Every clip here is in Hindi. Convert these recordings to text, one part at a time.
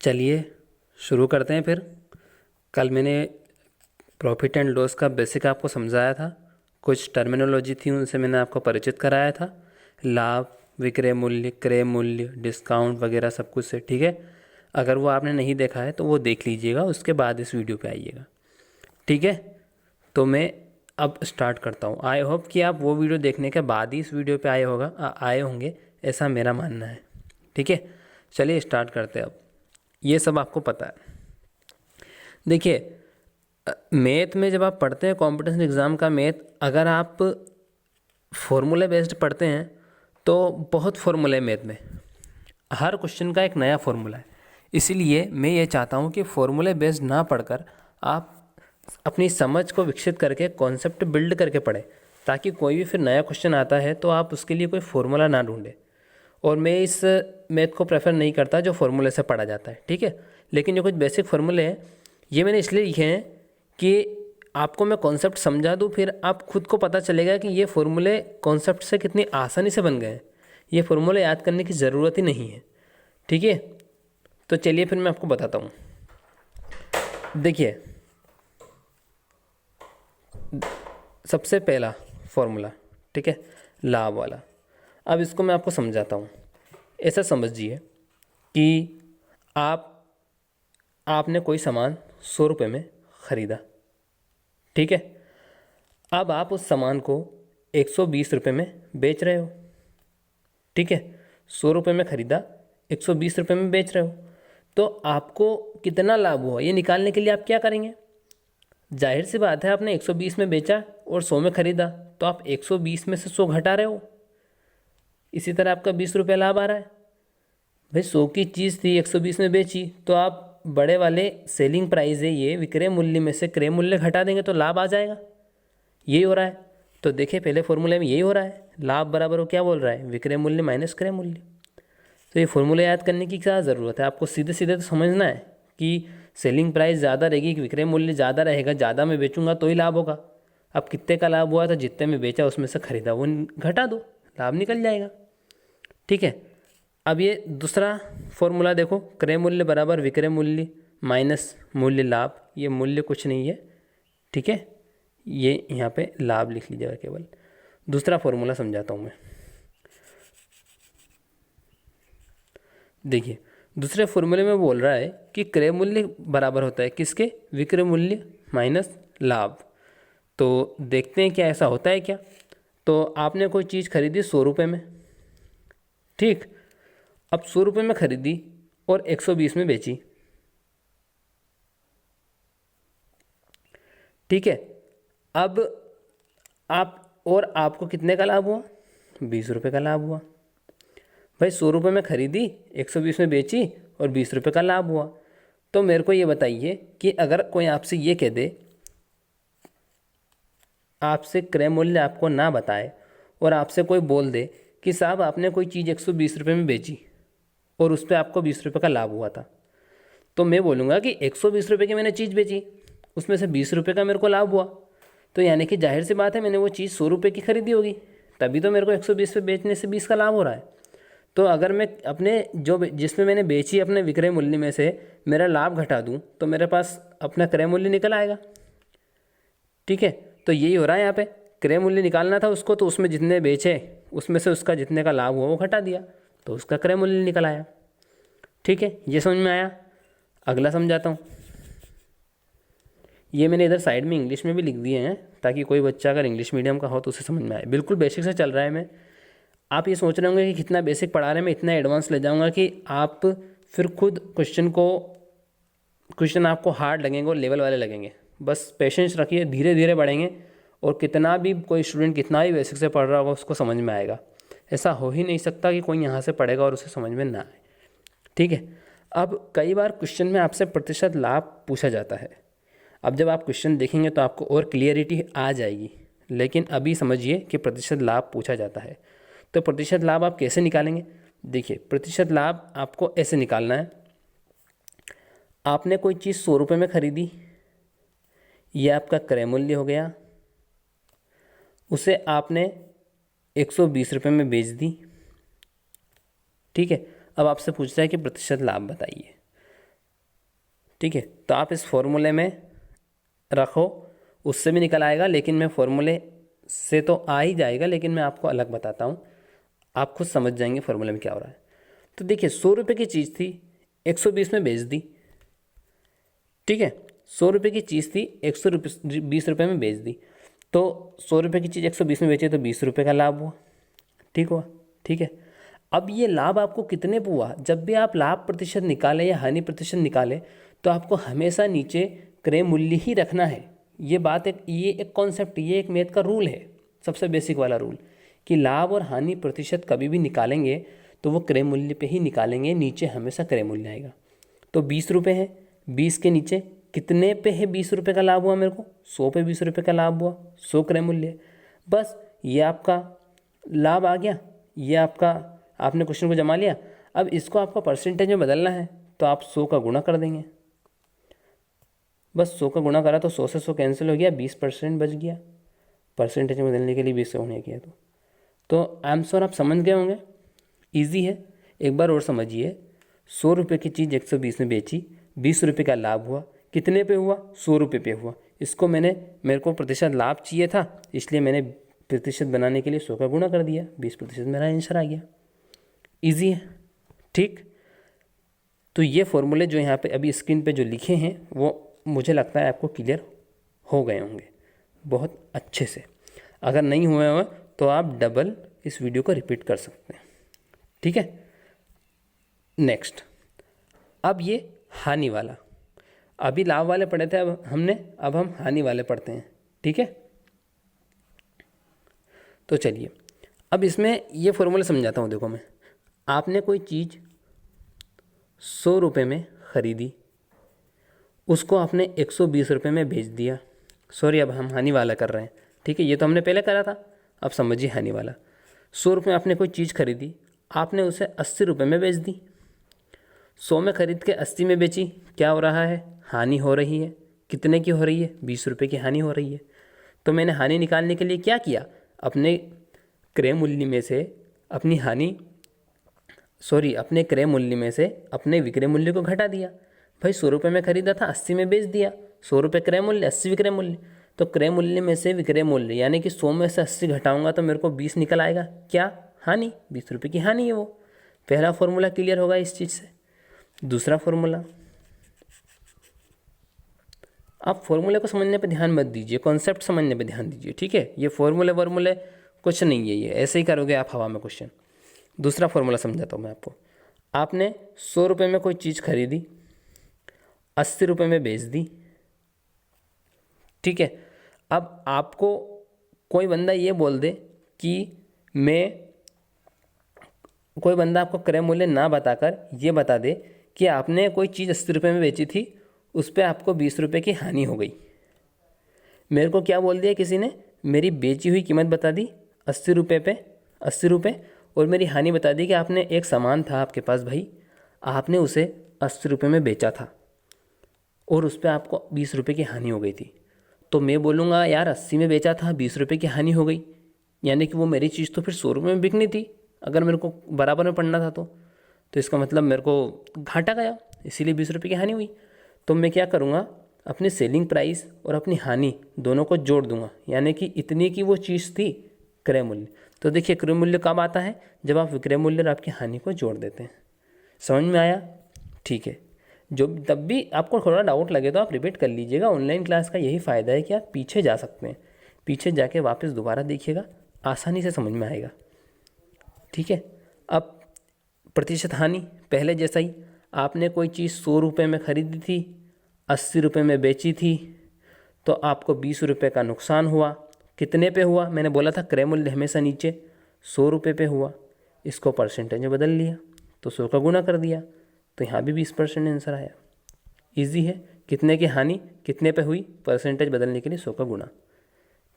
चलिए शुरू करते हैं फिर। कल मैंने प्रॉफिट एंड लॉस का बेसिक आपको समझाया था, कुछ टर्मिनोलॉजी थी उनसे मैंने आपको परिचित कराया था, लाभ, विक्रय मूल्य, क्रय मूल्य, डिस्काउंट वगैरह सब कुछ से। ठीक है, अगर वो आपने नहीं देखा है तो वो देख लीजिएगा, उसके बाद इस वीडियो पे आइएगा। ठीक है, तो मैं अब स्टार्ट करता हूँ। आई होप कि आप वो वीडियो देखने के बाद ही इस वीडियो पे आए होंगे, ऐसा मेरा मानना है। ठीक है, चलिए स्टार्ट करते हैं। अब ये सब आपको पता है। देखिए, मैथ में जब आप पढ़ते हैं कॉम्पिटिशन एग्ज़ाम का मैथ, अगर आप फॉर्मूले बेस्ड पढ़ते हैं तो बहुत फॉर्मूले है मैथ में, हर क्वेश्चन का एक नया फॉर्मूला है। इसीलिए मैं ये चाहता हूँ कि फॉर्मूले बेस्ड ना पढ़कर आप अपनी समझ को विकसित करके कॉन्सेप्ट बिल्ड करके पढ़ें, ताकि कोई भी फिर नया क्वेश्चन आता है तो आप उसके लिए कोई फॉर्मूला ना ढूंढें। और मैं इस मैथ को प्रेफर नहीं करता जो फॉर्मूले से पढ़ा जाता है। ठीक है, लेकिन जो कुछ बेसिक फॉर्मूले हैं ये मैंने इसलिए लिखे हैं कि आपको मैं कॉन्सेप्ट समझा दूँ, फिर आप खुद को पता चलेगा कि ये फॉर्मूले कॉन्सेप्ट से कितनी आसानी से बन गए हैं। ये फॉर्मूले याद करने की ज़रूरत ही नहीं है। ठीक है, तो चलिए फिर मैं आपको बताता हूँ। देखिए, सबसे पहला फॉर्मूला, ठीक है, लाभ वाला। अब इसको मैं आपको समझाता हूँ। ऐसा समझिए कि आपने कोई सामान 100 रुपये में ख़रीदा। ठीक है, अब आप उस सामान को 120 रुपये में बेच रहे हो। ठीक है, 100 रुपये में ख़रीदा, 120 रुपये में बेच रहे हो, तो आपको कितना लाभ हुआ ये निकालने के लिए आप क्या करेंगे? जाहिर सी बात है, आपने 120 में बेचा और 100 में ख़रीदा, तो आप 120 में से 100 घटा रहे हो। इसी तरह आपका 20 रुपये लाभ आ रहा है। भाई 100 की चीज़ थी, 120 में बेची, तो आप बड़े वाले सेलिंग प्राइस है ये विक्रय मूल्य में से क्रय मूल्य घटा देंगे तो लाभ आ जाएगा। यही हो रहा है। तो देखिए, पहले फॉर्मूले में यही हो रहा है, लाभ बराबर वो क्या बोल रहा है, विक्रय मूल्य माइनस क्रय मूल्य। तो ये फॉर्मूला याद करने की क्या ज़रूरत है, आपको सीधे सीधे तो समझना है कि सेलिंग प्राइस ज़्यादा रहेगी कि विक्रय मूल्य ज़्यादा रहेगा, ज़्यादा में बेचूंगा तो ही लाभ होगा। अब कितने का लाभ हुआ, तो जितने में बेचा उसमें से ख़रीदा वो घटा दो, लाभ निकल जाएगा। ठीक है, अब ये दूसरा फॉर्मूला देखो, क्रय मूल्य बराबर विक्रय मूल्य माइनस मूल्य लाभ। ये मूल्य कुछ नहीं है, ठीक है, ये यहाँ पे लाभ लिख लीजिएगा केवल। दूसरा फॉर्मूला समझाता हूँ मैं। देखिए, दूसरे फॉर्मूले में बोल रहा है कि क्रय मूल्य बराबर होता है किसके, विक्रय मूल्य माइनस लाभ। तो देखते हैं क्या ऐसा होता है क्या। तो आपने कोई चीज़ खरीदी 100 रुपये में, ठीक, अब 100 रुपये में खरीदी और 120 में बेची। ठीक है, अब आपको कितने का लाभ हुआ, 20 रुपये का लाभ हुआ। भाई 100 रुपये में खरीदी, 120 में बेची और 20 रुपये का लाभ हुआ। तो मेरे को ये बताइए कि अगर कोई आपसे ये कह दे, आपसे क्रय मूल्य आपको ना बताए और आपसे कोई बोल दे कि साहब आपने कोई चीज़ 120 रुपये में बेची और उस पर आपको 20 रुपये का लाभ हुआ था, तो मैं बोलूँगा कि 120 रुपये की मैंने चीज़ बेची, उसमें से 20 रुपये का मेरे को लाभ हुआ। तो यानी कि जाहिर सी बात है, मैंने वो चीज़ 100 रुपये की खरीदी होगी, तभी तो मेरे को 120 पे बेचने से 20 का लाभ हो रहा है। तो अगर मैं अपने जिसमें मैंने बेची अपने विक्रय मूल्य में से मेरा लाभ घटा दूं तो मेरे पास अपना क्रय मूल्य निकल आएगा। ठीक है, तो यही हो रहा है यहाँ पे, क्रय मूल्य निकालना था उसको, तो उसमें जितने बेचे उसमें से उसका जितने का लाभ हुआ वो घटा दिया, तो उसका क्रय मूल्य निकल आया। ठीक है, ये समझ में आया। अगला समझाता हूँ। ये मैंने इधर साइड में इंग्लिश में भी लिख दिए हैं, ताकि कोई बच्चा अगर इंग्लिश मीडियम का हो तो उसे समझ में आए। बिल्कुल बेसिक से चल रहा है मैं। आप ये सोच रहे होंगे कि कितना बेसिक पढ़ा रहे हैं, मैं इतना एडवांस ले जाऊंगा कि आप फिर खुद क्वेश्चन आपको हार्ड लगेंगे और लेवल वाले लगेंगे। बस पेशेंस रखिए, धीरे धीरे बढ़ेंगे और कितना भी कोई स्टूडेंट कितना भी बेसिक से पढ़ रहा होगा उसको समझ में आएगा। ऐसा हो ही नहीं सकता कि कोई यहाँ से पढ़ेगा और उसे समझ में ना आए। ठीक है, अब कई बार क्वेश्चन में आपसे प्रतिशत लाभ पूछा जाता है। अब जब आप क्वेश्चन देखेंगे तो आपको और क्लियरिटी आ जाएगी, लेकिन अभी समझिए कि प्रतिशत लाभ पूछा जाता है। तो प्रतिशत लाभ आप कैसे निकालेंगे? देखिए, प्रतिशत लाभ आपको ऐसे निकालना है। आपने कोई चीज़ 100 रुपये में खरीदी, यह आपका क्रय मूल्य हो गया, उसे आपने 120 रुपये में बेच दी। ठीक है, अब आपसे पूछ रहा है कि प्रतिशत लाभ बताइए। ठीक है, तो आप इस फॉर्मूले में रखो, उससे भी निकल आएगा, लेकिन मैं फॉर्मूले से तो आ ही जाएगा, लेकिन मैं आपको अलग बताता हूँ, आप खुद समझ जाएंगे फॉर्मूले में क्या हो रहा है। तो देखिए 100 रुपये की चीज़ थी, 120 में बेच दी। ठीक है, 100 रुपये की चीज़ थी, 120 रुपये में बेच दी। तो 100 रुपये की चीज़ 120 में बेची तो 20 रुपये का लाभ हुआ। ठीक हुआ, ठीक है। अब ये लाभ आपको कितने पे हुआ? जब भी आप लाभ प्रतिशत निकालें या हानि प्रतिशत निकालें तो आपको हमेशा नीचे क्रय मूल्य ही रखना है। ये बात ये एक कॉन्सेप्ट, ये एक मैथ का रूल है, सबसे बेसिक वाला रूल, कि लाभ और हानि प्रतिशत कभी भी निकालेंगे तो वो क्रय मूल्य पे ही निकालेंगे, नीचे हमेशा क्रय मूल्य आएगा। तो 20 रुपये है, 20 के नीचे कितने पे है 20 रुपये का लाभ हुआ मेरे को? 100 पे 20 रुपये का लाभ हुआ, 100 क्रय मूल्य है। बस ये आपका लाभ आ गया, ये आपका, आपने क्वेश्चन को जमा लिया। अब इसको आपको परसेंटेज में बदलना है तो आप 100 का गुणा कर देंगे। बस 100 का गुणा करा तो 100 से 100 कैंसिल हो गया, 20% बच गया। परसेंटेज में बदलने के लिए 20 से गुणा किया तो आई एम श्योर आप समझ गए होंगे, ईजी है। एक बार और समझिए, 100 रुपये की चीज़ 120 में बेची, 20 रुपये का लाभ हुआ, कितने पे हुआ? 100 रुपये पे हुआ। इसको मेरे को प्रतिशत लाभ चाहिए था, इसलिए मैंने प्रतिशत बनाने के लिए 100 का गुणा कर दिया, 20% मेरा आंसर आ गया। ईजी है, ठीक। तो ये फॉर्मूले जो यहाँ पे अभी स्क्रीन पे जो लिखे हैं वो मुझे लगता है आपको क्लियर हो गए होंगे बहुत अच्छे से। अगर नहीं हुए हो तो आप डबल इस वीडियो को रिपीट कर सकते हैं। ठीक है, नेक्स्ट, अब ये हानि वाला, अभी लाभ वाले पढ़े थे अब हम हानि वाले पढ़ते हैं। ठीक है, तो चलिए अब इसमें ये फॉर्मूला समझाता हूँ। देखो, मैं, आपने कोई चीज़ 100 रुपये में ख़रीदी, उसको आपने 120 रुपये में बेच दिया। सॉरी, अब हम हानि वाला कर रहे हैं। ठीक है, ये तो हमने पहले करा था, अब समझिए हानि वाला। 100 रुपये में आपने कोई चीज़ खरीदी, आपने उसे 80 रुपये में बेच दी। 100 में खरीद के 80 में बेची, क्या हो रहा है? हानि हो रही है। कितने की हो रही है? 20 रुपये की हानि हो रही है। तो मैंने हानि निकालने के लिए क्या किया? अपने क्रय मूल्य में से अपनी अपने क्रय मूल्य में से अपने विक्रय मूल्य को घटा दिया। भाई 100 रुपये में खरीदा था, 80 में बेच दिया। 100 रुपये क्रय मूल्य, 80 विक्रय मूल्य। तो क्रय मूल्य में से विक्रय मूल्य यानी कि 100 में से 80 घटाऊंगा तो मेरे को 20 निकल आएगा। क्या? हानि, 20 रुपये की हानि है वो। पहला फॉर्मूला क्लियर होगा इस चीज़ से। दूसरा फॉर्मूला, आप फॉर्मूले को समझने पे ध्यान मत दीजिए, कॉन्सेप्ट समझने पे ध्यान दीजिए। ठीक है, ये फॉर्मूले कुछ नहीं है, ये ऐसे ही करोगे आप हवा में क्वेश्चन। दूसरा फॉर्मूला समझाता हूँ मैं आपको। आपने 100 रुपये में कोई चीज़ खरीदी, 80 रुपये में बेच दी। ठीक है, अब आपको कोई बंदा ये बोल दे कि कोई बंदा आपको क्रय मूल्य ना बताकर ये बता दे कि आपने कोई चीज़ 80 रुपये में बेची थी, उस पर आपको 20 रुपये की हानि हो गई। मेरे को क्या बोल दिया किसी ने? मेरी बेची हुई कीमत बता दी 80 रुपये पे, 80 रुपये, और मेरी हानि बता दी कि आपने एक सामान था आपके पास, भाई आपने उसे 80 रुपये में बेचा था और उस पर आपको 20 रुपये की हानि हो गई थी। तो मैं बोलूँगा यार 80 में बेचा था, 20 रुपये की हानि हो गई, यानी कि वो मेरी चीज़ तो फिर 100 रुपये में बिकनी थी अगर मेरे को बराबर में पड़ना था तो इसका मतलब मेरे को घाटा गया, इसीलिए 20 रुपये की हानि हुई। तो मैं क्या करूँगा, अपनी सेलिंग प्राइस और अपनी हानि दोनों को जोड़ दूंगा, यानी कि इतनी की वो चीज़ थी क्रय मूल्य। तो देखिए क्रय मूल्य कब आता है? जब आप विक्रय मूल्य और आपकी हानि को जोड़ देते हैं। समझ में आया? ठीक है, जो तब भी आपको थोड़ा डाउट लगे तो आप रिपीट कर लीजिएगा। ऑनलाइन क्लास का यही फ़ायदा है कि आप पीछे जा सकते हैं, पीछे जाके वापस दोबारा देखिएगा, आसानी से समझ में आएगा। ठीक है, अब प्रतिशत हानि पहले जैसा ही, आपने कोई चीज़ 100 रुपये में ख़रीदी थी, 80 रुपये में बेची थी, तो आपको 20 रुपये का नुकसान हुआ। कितने पे हुआ? मैंने बोला था क्रय मूल्य हमेशा नीचे, 100 रुपये पे हुआ। इसको परसेंटेज में बदल लिया तो 100 का गुना कर दिया, तो यहाँ भी 20% आंसर आया। इजी है। कितने की हानि कितने पे हुई, परसेंटेज बदलने के लिए 100 का गुना।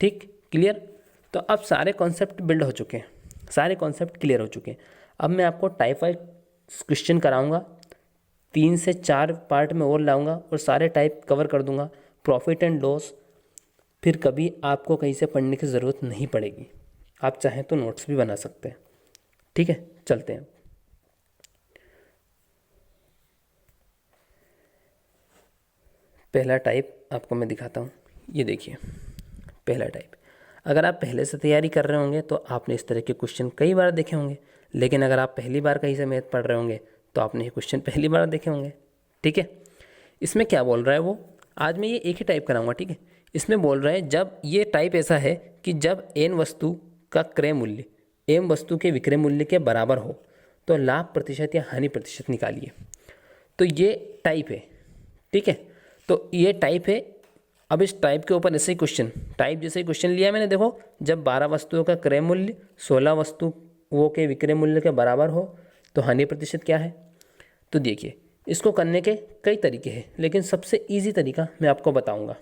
ठीक, क्लियर? तो अब सारे कॉन्सेप्ट बिल्ड हो चुके हैं, सारे कॉन्सेप्ट क्लियर हो चुके हैं। अब मैं आपको टाइप वाइज क्वेश्चन कराऊंगा, 3 से 4 पार्ट में और लाऊंगा और सारे टाइप कवर कर दूंगा। प्रॉफिट एंड लॉस फिर कभी आपको कहीं से पढ़ने की ज़रूरत नहीं पड़ेगी, आप चाहें तो नोट्स भी बना सकते हैं। ठीक है, चलते हैं। पहला टाइप आपको मैं दिखाता हूँ। ये देखिए पहला टाइप। अगर आप पहले से तैयारी कर रहे होंगे तो आपने इस तरह के क्वेश्चन कई बार देखे होंगे, लेकिन अगर आप पहली बार कहीं से मैथ पढ़ रहे होंगे तो आपने ये क्वेश्चन पहली बार देखे होंगे। ठीक है, इसमें क्या बोल रहा है वो, आज मैं ये एक ही टाइप कराऊंगा। ठीक है, इसमें बोल रहा है जब ये टाइप ऐसा है कि जब एन वस्तु का क्रय मूल्य एम वस्तु के विक्रय मूल्य के बराबर हो तो लाभ प्रतिशत या हानि प्रतिशत निकालिए। तो ये टाइप है। ठीक है, तो ये टाइप है। अब इस टाइप के ऊपर ऐसे ही क्वेश्चन, टाइप जैसे ही क्वेश्चन लिया मैंने, देखो जब 12 वस्तुओं का क्रय मूल्य 16 वस्तुओं के विक्रय मूल्य के बराबर हो तो हानि प्रतिशत क्या है। तो देखिए इसको करने के कई तरीके हैं, लेकिन सबसे इजी तरीका मैं आपको बताऊंगा।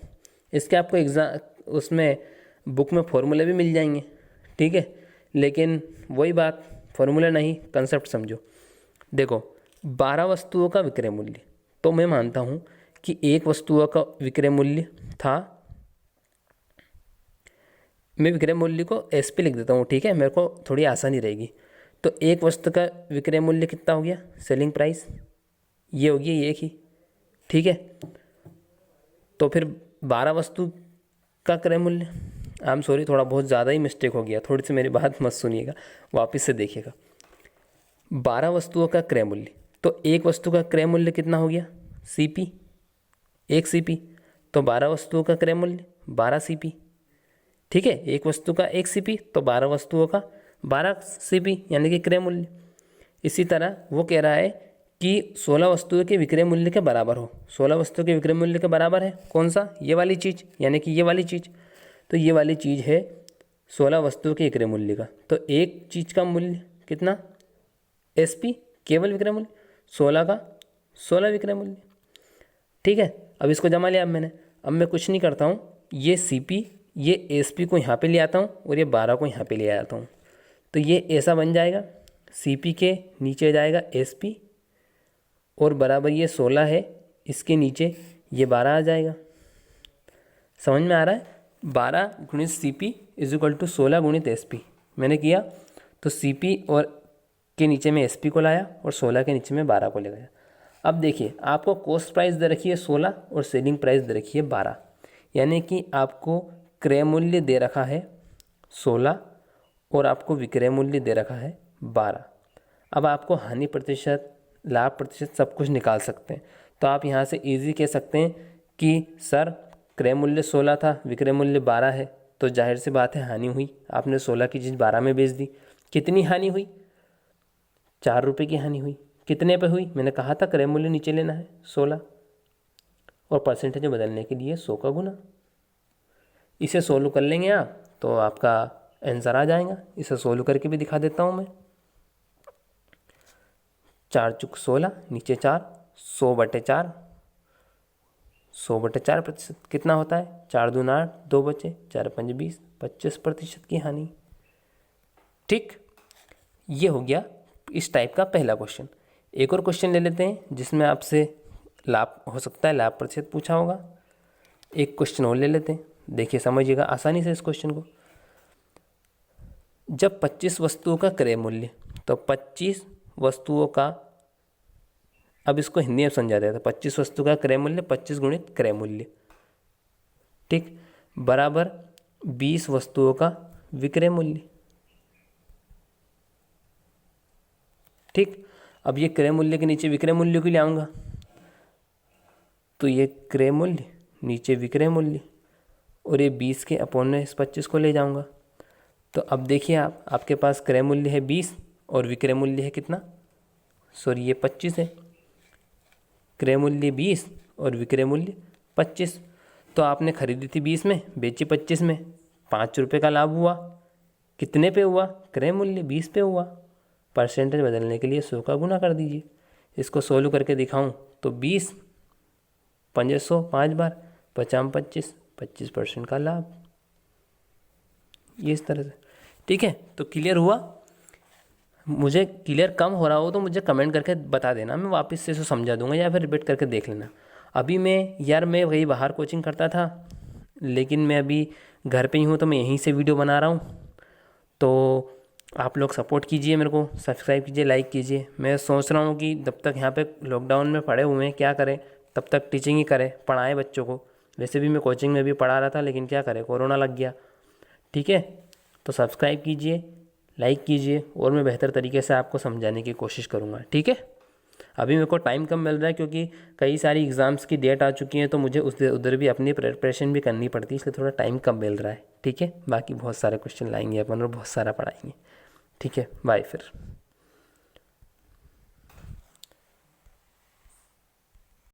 इसके आपको एग्जाम उसमें बुक में फॉर्मूले भी मिल जाएंगे। ठीक है, लेकिन वही बात, फॉर्मूला नहीं, कंसेप्ट समझो। देखो 12 वस्तुओं का विक्रय मूल्य, तो मैं मानता हूँ कि एक वस्तुओं का विक्रय मूल्य था, मैं विक्रय मूल्य को एस पे लिख देता हूँ। ठीक है, मेरे को थोड़ी आसानी रहेगी। तो एक वस्तु का विक्रय मूल्य कितना हो गया, सेलिंग प्राइस, ये हो गया ये एक ही। ठीक है, तो फिर 12 वस्तु का क्रय मूल्य, आई एम सॉरी थोड़ा बहुत ज़्यादा ही मिस्टेक हो गया, थोड़ी सी मेरी बात मत सुनिएगा, वापस से देखिएगा। 12 वस्तुओं का क्रय मूल्य, तो एक वस्तु का क्रय मूल्य कितना हो गया, सीपी, एक सीपी। तो 12 वस्तुओं का क्रय मूल्य 12 सीपी। ठीक है, एक वस्तु का एक सीपी तो 12 वस्तुओं का 12 सीपी यानी कि क्रय मूल्य। इसी तरह वो कह रहा है कि 16 वस्तुओं के विक्रय मूल्य के बराबर हो। 16 वस्तुओं के विक्रय मूल्य के बराबर है कौन सा, ये वाली चीज़, यानी कि ये वाली चीज़। तो ये वाली चीज़ है 16 वस्तुओं के विक्रय मूल्य का। तो एक चीज़ का मूल्य कितना, एसपी, केवल विक्रय मूल्य 16 का 16 विक्रय मूल्य। ठीक है, अब इसको जमा लिया। अब मैं कुछ नहीं करता हूँ, ये सीपी ये एसपी को यहाँ पे ले आता हूँ और ये 12 को यहाँ पे ले आता हूँ। तो ये ऐसा बन जाएगा, सीपी के नीचे जाएगा एसपी और बराबर ये 16 है, इसके नीचे ये 12 आ जाएगा। समझ में आ रहा है, 12 गुणित सीपी इज इक्वल टू 16 गुणित एसपी। मैंने किया तो सीपी और के नीचे में एसपी को लाया और 16 के नीचे में 12 को ले गया। अब देखिए आपको कॉस्ट प्राइस दे रखी है 16 और सेलिंग प्राइस दे रखी है 12, यानी कि आपको क्रय मूल्य दे रखा है 16 और आपको विक्रय मूल्य दे रखा है 12। अब आपको हानि प्रतिशत, लाभ प्रतिशत सब कुछ निकाल सकते हैं। तो आप यहाँ से इजी कह सकते हैं कि सर क्रय मूल्य 16 था, विक्रय मूल्य 12 है, तो जाहिर सी बात है हानि हुई। आपने 16 की चीज़ 12 में बेच दी। कितनी हानि हुई, 4 रुपये की हानि हुई। कितने पे हुई, मैंने कहा था क्रय मूल्य नीचे लेना है 16 और परसेंटेज बदलने के लिए 100 का गुना। इसे सोल्व कर लेंगे आप तो आपका आंसर आ जाएगा। इसे सोल्व करके भी दिखा देता हूँ मैं। 4 चुक 16 नीचे 4, 100/4, 100/4% कितना होता है, 4 दूना 8, 2 बचे, 4 5 20, 25% की हानि। ठीक, ये हो गया इस टाइप का पहला क्वेश्चन। एक और क्वेश्चन ले लेते हैं जिसमें आपसे लाभ हो सकता है, लाभ प्रतिशत पूछा होगा। एक क्वेश्चन और ले लेते हैं, देखिए समझिएगा आसानी से इस क्वेश्चन को। जब 25 वस्तुओं का क्रय मूल्य, तो 25 वस्तुओं का, अब इसको हिंदी में समझा देता है। 25 वस्तु का क्रय मूल्य 25 गुणित क्रय मूल्य, ठीक, बराबर 20 वस्तुओं का विक्रय मूल्य। ठीक, अब ये क्रय मूल्य के नीचे विक्रय मूल्य को ले आऊँगा, तो ये क्रय मूल्य नीचे विक्रय मूल्य और ये 20 के अपॉन में इस 25 को ले जाऊँगा। तो अब देखिए आपके पास क्रय मूल्य है 20 और विक्रय मूल्य है कितना, सॉरी ये 25 है। क्रय मूल्य 20 और विक्रय मूल्य 25। तो आपने खरीदी थी 20 में, बेची 25 में, 5 रुपये का लाभ हुआ। कितने पे हुआ, क्रय मूल्य 20 पे हुआ। परसेंटेज बदलने के लिए 100 का गुना कर दीजिए। इसको सोल्व करके दिखाऊं तो 20 500 5 बार 50 25% का लाभ, ये इस तरह से। ठीक है, तो क्लियर हुआ। मुझे क्लियर कम हो रहा हो तो मुझे कमेंट करके बता देना, मैं वापस से इसे समझा दूंगा या फिर रिपीट करके देख लेना। अभी मैं वही बाहर कोचिंग करता था, लेकिन मैं अभी घर पे ही हूँ तो मैं यहीं से वीडियो बना रहा हूँ। तो आप लोग सपोर्ट कीजिए, मेरे को सब्सक्राइब कीजिए, लाइक कीजिए। मैं सोच रहा हूँ कि जब तक यहाँ पे लॉकडाउन में पड़े हुए हैं क्या करें, तब तक टीचिंग ही करें, पढ़ाएं बच्चों को। वैसे भी मैं कोचिंग में भी पढ़ा रहा था, लेकिन क्या करें, कोरोना लग गया। ठीक है, तो सब्सक्राइब कीजिए, लाइक कीजिए, और मैं बेहतर तरीके से आपको समझाने की कोशिश करूँगा। ठीक है, अभी मेरे को टाइम कम मिल रहा है क्योंकि कई सारी एग्ज़ाम्स की डेट आ चुकी हैं, तो मुझे उधर भी अपनी प्रिपरेशन भी करनी पड़ती है, इसलिए थोड़ा टाइम कम मिल रहा है। ठीक है, बाकी बहुत सारे क्वेश्चन लाएंगे अपन और बहुत सारा पढ़ाएंगे। ठीक है, बाय फिर।